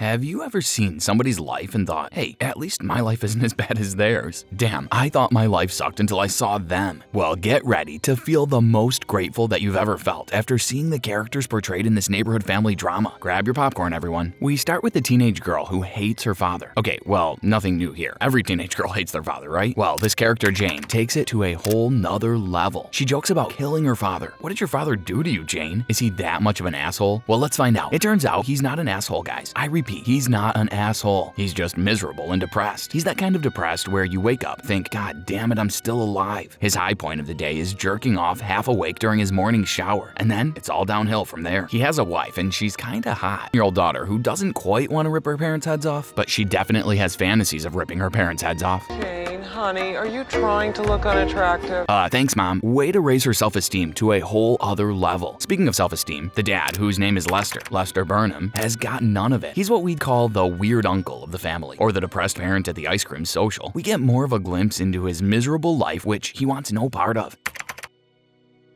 Have you ever seen somebody's life and thought, hey, at least my life isn't as bad as theirs? Damn, I thought my life sucked until I saw them. Well, get ready to feel the most grateful that you've ever felt after seeing the characters portrayed in this neighborhood family drama. Grab your popcorn, everyone. We start with the teenage girl who hates her father. Okay, well, nothing new here. Every teenage girl hates their father, right? Well, this character Jane takes it to a whole nother level. She jokes about killing her father. What did your father do to you, Jane? Is he that much of an asshole? Well, let's find out. It turns out he's not an asshole, guys. I repeat, he's not an asshole. He's just miserable and depressed. He's that kind of depressed where you wake up, think, God damn it, I'm still alive. His high point of the day is jerking off half awake during his morning shower, and then it's all downhill from there. He has a wife, and she's kinda hot. Your old daughter who doesn't quite want to rip her parents' heads off, but she definitely has fantasies of ripping her parents' heads off. Jane, honey, are you trying to look unattractive? Thanks, Mom. Way to raise her self-esteem to a whole other level. Speaking of self-esteem, the dad, whose name is Lester Burnham, has got none of it. He's what we'd call the weird uncle of the family, or the depressed parent at the ice cream social. We get more of a glimpse into his miserable life, which he wants no part of.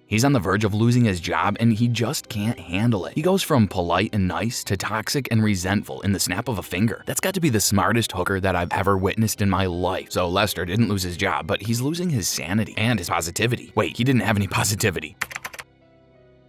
He's on the verge of losing his job and he just can't handle it. He goes from polite and nice to toxic and resentful in the snap of a finger. That's got to be the smartest hooker that I've ever witnessed in my life. So Lester didn't lose his job, but he's losing his sanity and his positivity. Wait, he didn't have any positivity.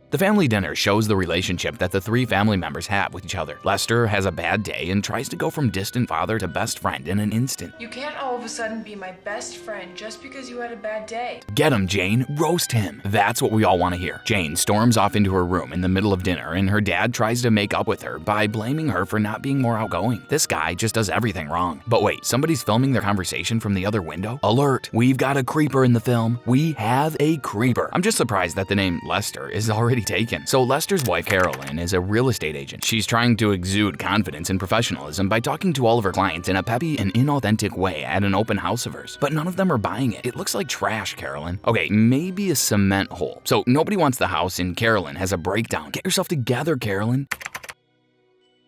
The family dinner shows the relationship that the three family members have with each other. Lester has a bad day and tries to go from distant father to best friend in an instant. You can't all of a sudden be my best friend just because you had a bad day. Get him, Jane. Roast him. That's what we all want to hear. Jane storms off into her room in the middle of dinner, and her dad tries to make up with her by blaming her for not being more outgoing. This guy just does everything wrong. But wait, somebody's filming their conversation from the other window? Alert! We've got a creeper in the film. We have a creeper. I'm just surprised that the name Lester is already taken. So Lester's wife, Carolyn, is a real estate agent. She's trying to exude confidence and professionalism by talking to all of her clients in a peppy and inauthentic way at an open house of hers. But none of them are buying it. It looks like trash, Carolyn. Okay, maybe a cement hole. So nobody wants the house and Carolyn has a breakdown. Get yourself together, Carolyn.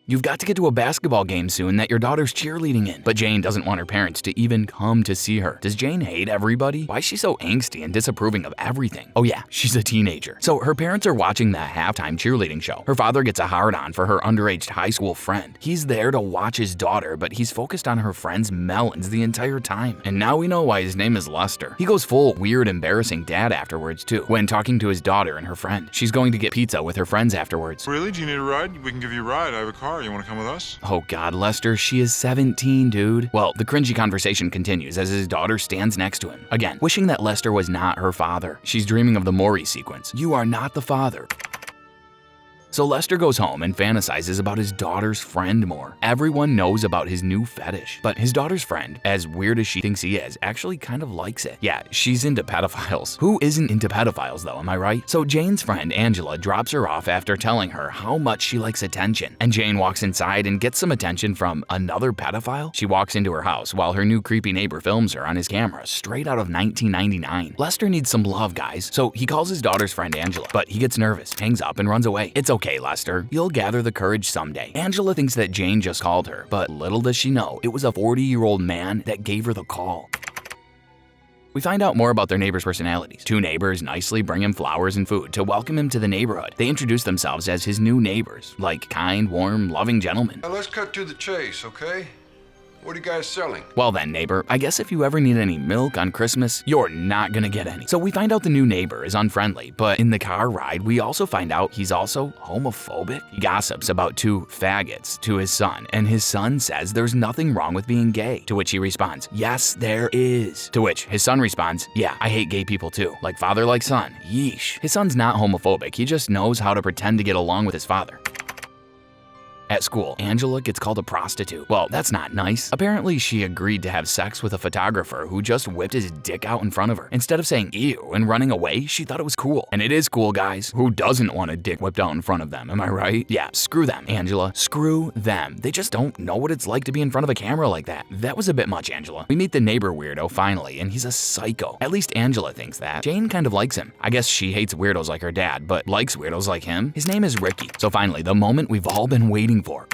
You've got to get to a basketball game soon that your daughter's cheerleading in. But Jane doesn't want her parents to even come to see her. Does Jane hate everybody? Why is she so angsty and disapproving of everything? Oh yeah, she's a teenager. So her parents are watching the halftime cheerleading show. Her father gets a hard-on for her underage high school friend. He's there to watch his daughter, but he's focused on her friend's melons the entire time. And now we know why his name is Lester. He goes full weird, embarrassing dad afterwards too, when talking to his daughter and her friend. She's going to get pizza with her friends afterwards. Really? Do you need a ride? We can give you a ride. I have a car. You want to come with us? Oh God, Lester, she is 17, dude. Well, the cringy conversation continues as his daughter stands next to him. Again, wishing that Lester was not her father. She's dreaming of the Maury sequence. You are not the father. So Lester goes home and fantasizes about his daughter's friend more. Everyone knows about his new fetish, but his daughter's friend, as weird as she thinks he is, actually kind of likes it. Yeah, she's into pedophiles. Who isn't into pedophiles though, am I right? So Jane's friend Angela drops her off after telling her how much she likes attention. And Jane walks inside and gets some attention from another pedophile. She walks into her house while her new creepy neighbor films her on his camera straight out of 1999. Lester needs some love, guys, so he calls his daughter's friend Angela, but he gets nervous, hangs up, and runs away. It's okay, Lester. You'll gather the courage someday. Angela thinks that Jane just called her, but little does she know, it was a 40-year-old man that gave her the call. We find out more about their neighbors' personalities. Two neighbors nicely bring him flowers and food to welcome him to the neighborhood. They introduce themselves as his new neighbors, like kind, warm, loving gentlemen. Now let's cut to the chase, okay? What are you guys selling? Well then, neighbor, I guess if you ever need any milk on Christmas, you're not gonna get any. So we find out the new neighbor is unfriendly, but in the car ride, we also find out he's also homophobic. He gossips about two faggots to his son, and his son says there's nothing wrong with being gay, to which he responds, yes, there is. To which his son responds, yeah, I hate gay people too. Like father, like son. Yeesh. His son's not homophobic, he just knows how to pretend to get along with his father. At school, Angela gets called a prostitute. Well, that's not nice. Apparently, she agreed to have sex with a photographer who just whipped his dick out in front of her. Instead of saying ew and running away, she thought it was cool. And it is cool, guys. Who doesn't want a dick whipped out in front of them, am I right? Yeah, screw them, Angela. Screw them. They just don't know what it's like to be in front of a camera like that. That was a bit much, Angela. We meet the neighbor weirdo finally, and he's a psycho. At least Angela thinks that. Jane kind of likes him. I guess she hates weirdos like her dad, but likes weirdos like him. His name is Ricky. So finally, the moment we've all been waiting for.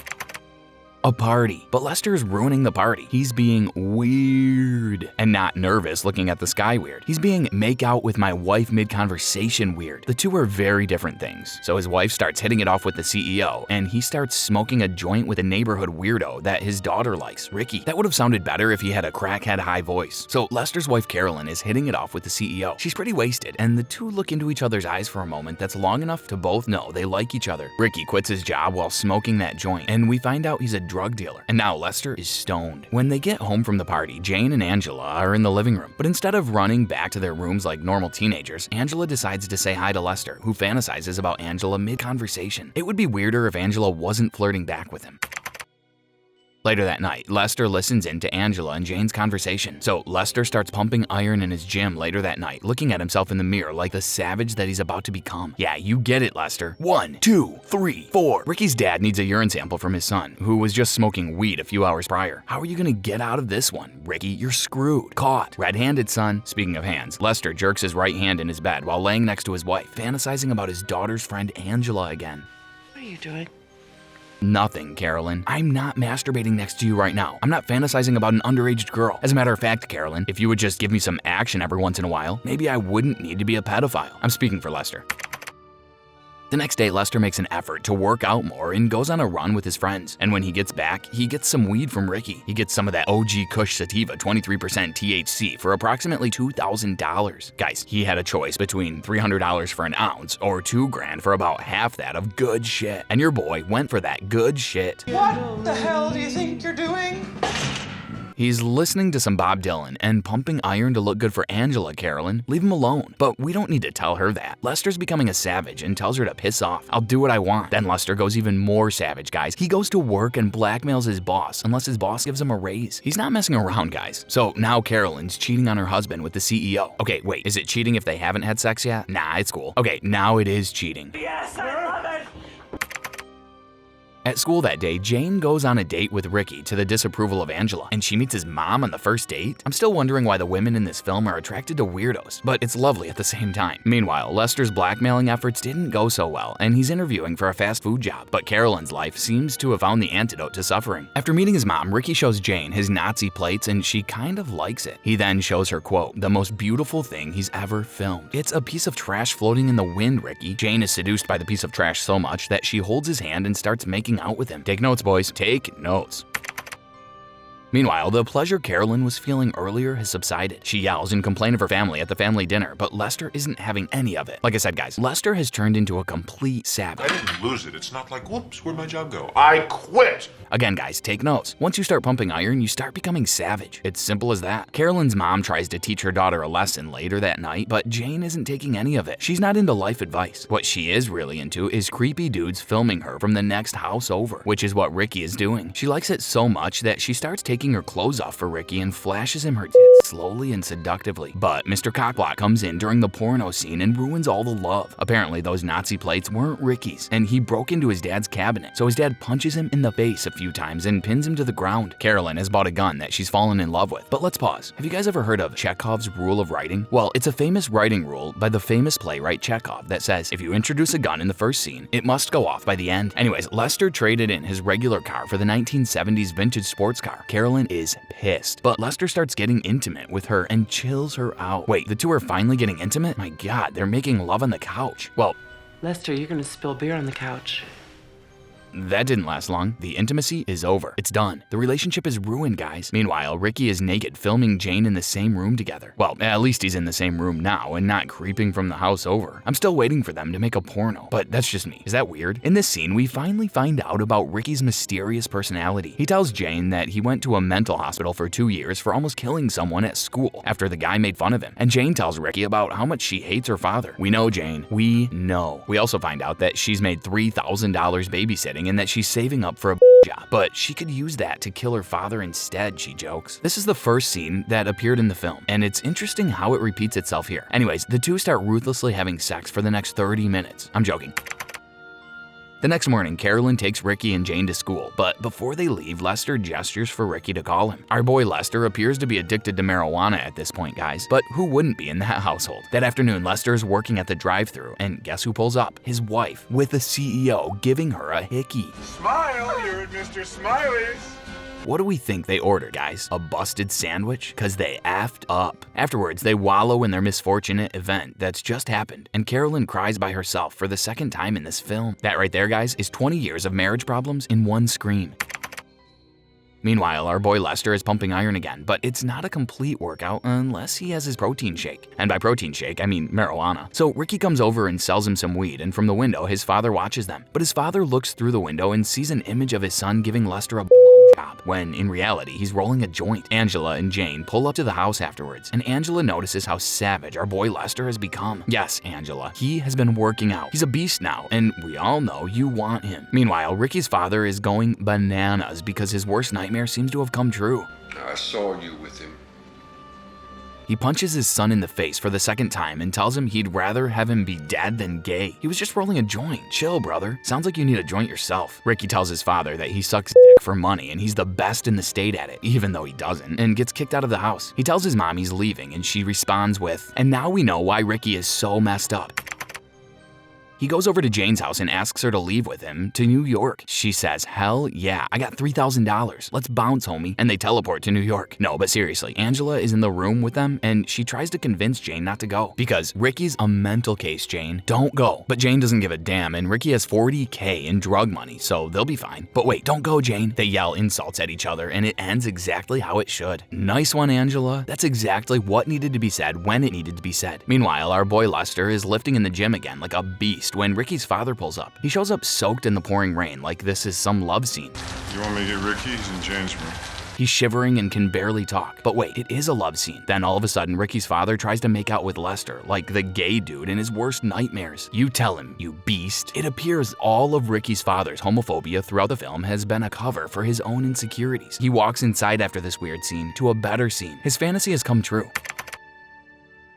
A party. But Lester's ruining the party. He's being weird. And not nervous looking at the sky weird. He's being make out with my wife mid-conversation weird. The two are very different things. So his wife starts hitting it off with the CEO, and he starts smoking a joint with a neighborhood weirdo that his daughter likes, Ricky. That would have sounded better if he had a crackhead high voice. So Lester's wife Carolyn is hitting it off with the CEO. She's pretty wasted, and the two look into each other's eyes for a moment that's long enough to both know they like each other. Ricky quits his job while smoking that joint, and we find out he's a drug dealer. And now Lester is stoned. When they get home from the party, Jane and Angela are in the living room. But instead of running back to their rooms like normal teenagers, Angela decides to say hi to Lester, who fantasizes about Angela mid-conversation. It would be weirder if Angela wasn't flirting back with him. Later that night, Lester listens in to Angela and Jane's conversation. So Lester starts pumping iron in his gym later that night, looking at himself in the mirror like the savage that he's about to become. Yeah, you get it, Lester. 1, 2, 3, 4. Ricky's dad needs a urine sample from his son, who was just smoking weed a few hours prior. How are you gonna get out of this one? Ricky, you're screwed. Caught. Red-handed, son. Speaking of hands, Lester jerks his right hand in his bed while laying next to his wife, fantasizing about his daughter's friend Angela again. What are you doing? Nothing, Carolyn. I'm not masturbating next to you right now. I'm not fantasizing about an underage girl. As a matter of fact, Carolyn, if you would just give me some action every once in a while, maybe I wouldn't need to be a pedophile. I'm speaking for Lester. The next day, Lester makes an effort to work out more and goes on a run with his friends. And when he gets back, he gets some weed from Ricky. He gets some of that OG Kush Sativa 23% THC for approximately $2,000. Guys, he had a choice between $300 for an ounce or $2 grand for about half that of good shit. And your boy went for that good shit. What the hell do you think you're doing? He's listening to some Bob Dylan and pumping iron to look good for Angela, Carolyn. Leave him alone. But we don't need to tell her that. Lester's becoming a savage and tells her to piss off. I'll do what I want. Then Lester goes even more savage, guys. He goes to work and blackmails his boss unless his boss gives him a raise. He's not messing around, guys. So now Carolyn's cheating on her husband with the CEO. Okay, wait, is it cheating if they haven't had sex yet? Nah, it's cool. Okay, now it is cheating. Yes, I love it! At school that day, Jane goes on a date with Ricky to the disapproval of Angela, and she meets his mom on the first date. I'm still wondering why the women in this film are attracted to weirdos, but it's lovely at the same time. Meanwhile, Lester's blackmailing efforts didn't go so well, and he's interviewing for a fast food job. But Carolyn's life seems to have found the antidote to suffering. After meeting his mom, Ricky shows Jane his Nazi plates, and she kind of likes it. He then shows her, quote, the most beautiful thing he's ever filmed. It's a piece of trash floating in the wind, Ricky. Jane is seduced by the piece of trash so much that she holds his hand and starts making out with him. Take notes, boys. Take notes. Meanwhile, the pleasure Carolyn was feeling earlier has subsided. She yells and complains of her family at the family dinner, but Lester isn't having any of it. Like I said, guys, Lester has turned into a complete savage. I didn't lose it. It's not like, whoops, where'd my job go? I quit! Again, guys, take notes. Once you start pumping iron, you start becoming savage. It's simple as that. Carolyn's mom tries to teach her daughter a lesson later that night, but Jane isn't taking any of it. She's not into life advice. What she is really into is creepy dudes filming her from the next house over, which is what Ricky is doing. She likes it so much that she starts taking her clothes off for Ricky and flashes him her tits slowly and seductively. But Mr. Cockblock comes in during the porno scene and ruins all the love. Apparently, those Nazi plates weren't Ricky's, and he broke into his dad's cabinet, so his dad punches him in the face a few times and pins him to the ground. Carolyn has bought a gun that she's fallen in love with. But let's pause. Have you guys ever heard of Chekhov's rule of writing? Well, it's a famous writing rule by the famous playwright Chekhov that says if you introduce a gun in the first scene, it must go off by the end. Anyways, Lester traded in his regular car for the 1970s vintage sports car. Carolyn is pissed, but Lester starts getting intimate with her and chills her out. Wait, the two are finally getting intimate? My God, they're making love on the couch. Well, Lester, you're gonna spill beer on the couch. that didn't last long. The intimacy is over. It's done. The relationship is ruined, guys. Meanwhile, Ricky is naked, filming Jane in the same room together. Well, at least he's in the same room now and not creeping from the house over. I'm still waiting for them to make a porno, but that's just me. Is that weird? In this scene, we finally find out about Ricky's mysterious personality. He tells Jane that he went to a mental hospital for 2 years for almost killing someone at school after the guy made fun of him. And Jane tells Ricky about how much she hates her father. We know, Jane. We know. We also find out that she's made $3,000 babysitting and that she's saving up for a job, but she could use that to kill her father instead, she jokes. This is the first scene that appeared in the film, and it's interesting how it repeats itself here. Anyways, the two start ruthlessly having sex for the next 30 minutes. I'm joking. The next morning, Carolyn takes Ricky and Jane to school, but before they leave, Lester gestures for Ricky to call him. Our boy Lester appears to be addicted to marijuana at this point, guys, but who wouldn't be in that household? That afternoon, Lester is working at the drive-thru, and guess who pulls up? His wife, with the CEO giving her a hickey. Smile, you're at Mr. Smiley's. What do we think they ordered, guys? A busted sandwich? Cause they effed up. Afterwards, they wallow in their misfortunate event that's just happened, and Carolyn cries by herself for the second time in this film. That right there, guys, is 20 years of marriage problems in one scream. Meanwhile, our boy Lester is pumping iron again, but it's not a complete workout unless he has his protein shake. And by protein shake, I mean marijuana. So Ricky comes over and sells him some weed, and from the window, his father watches them. But his father looks through the window and sees an image of his son giving Lester a blowjob, when in reality, he's rolling a joint. Angela and Jane pull up to the house afterwards, and Angela notices how savage our boy Lester has become. Yes, Angela, he has been working out. He's a beast now, and we all know you want him. Meanwhile, Ricky's father is going bananas because his worst nightmare seems to have come true. I saw you with him. He punches his son in the face for the second time and tells him he'd rather have him be dead than gay. He was just rolling a joint. Chill, brother. Sounds like you need a joint yourself. Ricky tells his father that he sucks dick for money and he's the best in the state at it, even though he doesn't, and gets kicked out of the house. He tells his mom he's leaving, and she responds with, "And now we know why Ricky is so messed up." He goes over to Jane's house and asks her to leave with him to New York. She says, "Hell yeah, I got $3,000. Let's bounce, homie." And they teleport to New York. No, but seriously, Angela is in the room with them and she tries to convince Jane not to go. Because Ricky's a mental case, Jane. Don't go. But Jane doesn't give a damn, and Ricky has $40K in drug money, so they'll be fine. But wait, don't go, Jane. They yell insults at each other and it ends exactly how it should. Nice one, Angela. That's exactly what needed to be said when it needed to be said. Meanwhile, our boy Lester is lifting in the gym again like a beast when Ricky's father pulls up. He shows up soaked in the pouring rain like this is some love scene. You want me to get Ricky? He's in Jane's room. He's shivering and can barely talk. But wait, it is a love scene. Then all of a sudden, Ricky's father tries to make out with Lester, like the gay dude in his worst nightmares. You tell him, you beast. It appears all of Ricky's father's homophobia throughout the film has been a cover for his own insecurities. He walks inside after this weird scene to a better scene. His fantasy has come true.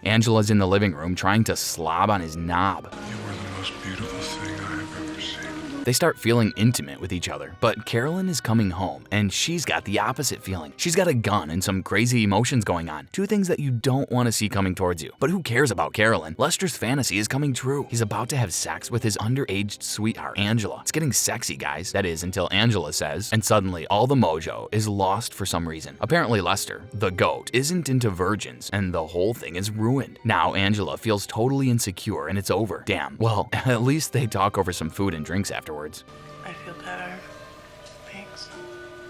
Angela's in the living room trying to slob on his knob. You were the most beautiful thing I have ever seen. They start feeling intimate with each other, but Carolyn is coming home, and she's got the opposite feeling. She's got a gun and some crazy emotions going on, two things that you don't want to see coming towards you. But who cares about Carolyn? Lester's fantasy is coming true. He's about to have sex with his underage sweetheart, Angela. It's getting sexy, guys. That is, until Angela says, and suddenly all the mojo is lost for some reason. Apparently Lester, the goat, isn't into virgins, and the whole thing is ruined. Now Angela feels totally insecure, and it's over. Damn. Well, at least they talk over some food and drinks afterwards. I feel better. Thanks.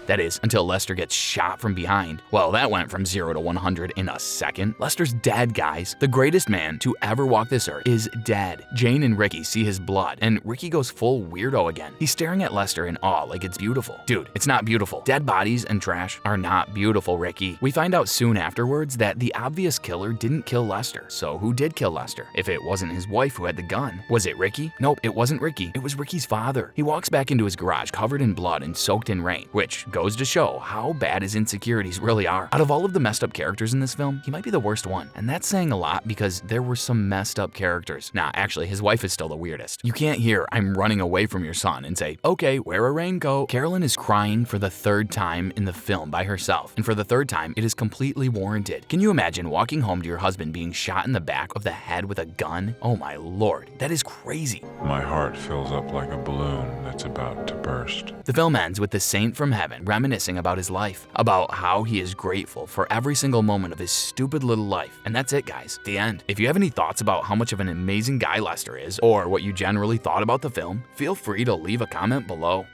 That is, until Lester gets shot from behind. Well, that went from 0 to 100 in a second. Lester's dead, guys. The greatest man to ever walk this earth is dead. Jane and Ricky see his blood, and Ricky goes full weirdo again. He's staring at Lester in awe like it's beautiful. Dude, it's not beautiful. Dead bodies and trash are not beautiful, Ricky. We find out soon afterwards that the obvious killer didn't kill Lester. So who did kill Lester? If it wasn't his wife who had the gun. Was it Ricky? Nope, it wasn't Ricky. It was Ricky's father. He walks back into his garage covered in blood and soaked in rain, which goes to show how bad his insecurities really are. Out of all of the messed up characters in this film, he might be the worst one. And that's saying a lot because there were some messed up characters. Nah, actually, his wife is still the weirdest. You can't hear "I'm running away from your son" and say, "Okay, wear a raincoat." Carolyn is crying for the third time in the film by herself. And for the third time, it is completely warranted. Can you imagine walking home to your husband being shot in the back of the head with a gun? Oh my lord, that is crazy. My heart fills up like a balloon that's about to burst. The film ends with the saint from heaven reminiscing about his life, about how he is grateful for every single moment of his stupid little life. And that's it, guys. The end. If you have any thoughts about how much of an amazing guy Lester is, or what you generally thought about the film, feel free to leave a comment below.